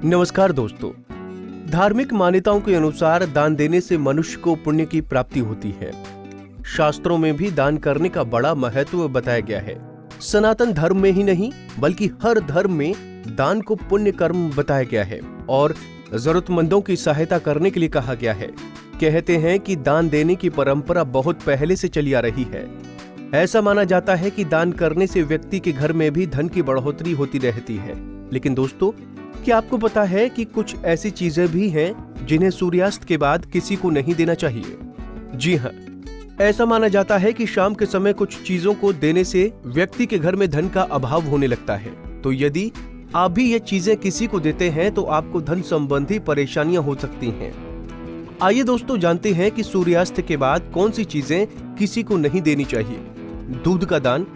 नमस्कार दोस्तों। धार्मिक मान्यताओं के अनुसार दान देने से मनुष्य को पुण्य की प्राप्ति होती है। शास्त्रों में भी दान करने का बड़ा महत्व बताया गया है। सनातन धर्म में ही नहीं बल्कि हर धर्म में दान को पुण्य कर्म बताया गया है और जरूरतमंदों की सहायता करने के लिए कहा गया है। कहते हैं कि दान देने की परंपरा बहुत पहले से चली आ रही है। ऐसा माना जाता है कि दान करने से व्यक्ति के घर में भी धन की बढ़ोतरी होती रहती है। लेकिन दोस्तों, क्या आपको पता है कि कुछ ऐसी चीजें भी हैं जिन्हें सूर्यास्त के बाद किसी को नहीं देना चाहिए? जी हाँ, ऐसा माना जाता है कि शाम के समय कुछ चीजों को देने से व्यक्ति के घर में धन का अभाव होने लगता है। तो यदि आप भी ये चीजें किसी को देते हैं तो आपको धन संबंधी परेशानियां हो सकती हैं। आइए दोस्तों, जानते हैं कि सूर्यास्त के बाद कौन सी चीजें किसी को नहीं देनी चाहिए। दूध का दान।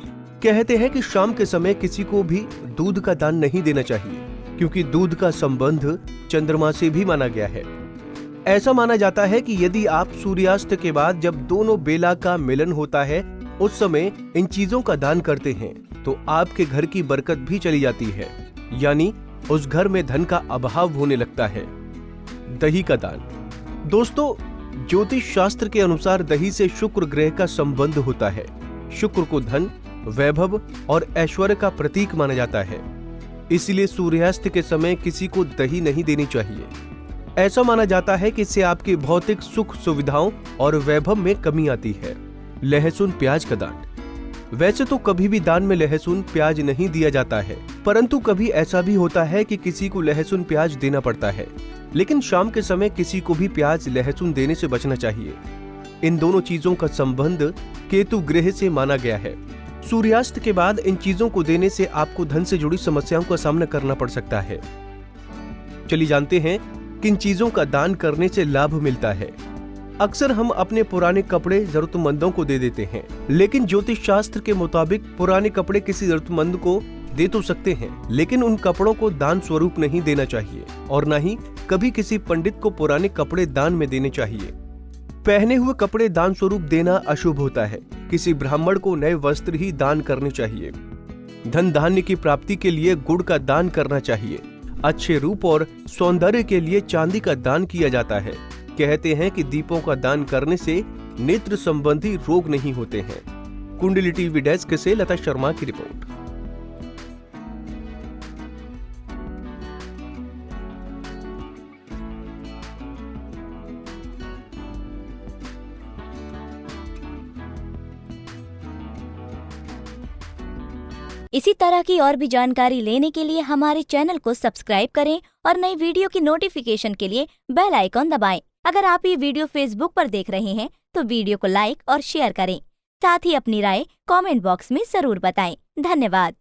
कहते हैं कि शाम के समय किसी को भी दूध का दान नहीं देना चाहिए, क्योंकि दूध का संबंध चंद्रमा से भी माना गया है। ऐसा माना जाता है कि यदि आप सूर्यास्त के बाद जब दोनों बेला का मिलन होता है उस समय इन चीजों का दान करते हैं तो आपके घर की बरकत भी चली जाती है, यानी उस घर में धन का अभाव होने लगता है। दही का दान। दोस्तों, ज्योतिष शास्त्र के अनुसार दही से शुक्र ग्रह का संबंध होता है। शुक्र को धन, वैभव और ऐश्वर्य का प्रतीक माना जाता है, इसलिए सूर्यास्त के समय किसी को दही नहीं देनी चाहिए। ऐसा माना जाता है कि इससे आपकी भौतिक सुख सुविधाओं और वैभव में कमी आती है। लहसुन प्याज का दान। वैसे तो कभी भी दान में लहसुन प्याज नहीं दिया जाता है, परंतु कभी ऐसा भी होता है कि किसी को लहसुन प्याज देना पड़ता है। लेकिन शाम के समय किसी को भी प्याज लहसुन देने से बचना चाहिए। इन दोनों चीजों का संबंध केतु ग्रह से माना गया है। सूर्यास्त के बाद इन चीजों को देने से आपको धन से जुड़ी समस्याओं का सामना करना पड़ सकता है। चलिए जानते हैं किन चीजों का दान करने से लाभ मिलता है। अक्सर हम अपने पुराने कपड़े जरूरतमंदों को दे देते हैं, लेकिन ज्योतिष शास्त्र के मुताबिक पुराने कपड़े किसी जरूरतमंद को दे तो सकते हैं, लेकिन उन कपड़ों को दान स्वरूप नहीं देना चाहिए और न ही कभी किसी पंडित को पुराने कपड़े दान में देने चाहिए। पहने हुए कपड़े दान स्वरूप देना अशुभ होता है। किसी ब्राह्मण को नए वस्त्र ही दान करने चाहिए। धन धान्य की प्राप्ति के लिए गुड़ का दान करना चाहिए। अच्छे रूप और सौंदर्य के लिए चांदी का दान किया जाता है। कहते हैं कि दीपों का दान करने से नेत्र संबंधी रोग नहीं होते हैं। कुंडली टीवी डेस्क से लता शर्मा की रिपोर्ट। इसी तरह की और भी जानकारी लेने के लिए हमारे चैनल को सब्सक्राइब करें और नई वीडियो की नोटिफिकेशन के लिए बेल आइकॉन दबाएं। अगर आप ये वीडियो फेसबुक पर देख रहे हैं तो वीडियो को लाइक और शेयर करें। साथ ही अपनी राय कमेंट बॉक्स में जरूर बताएं। धन्यवाद।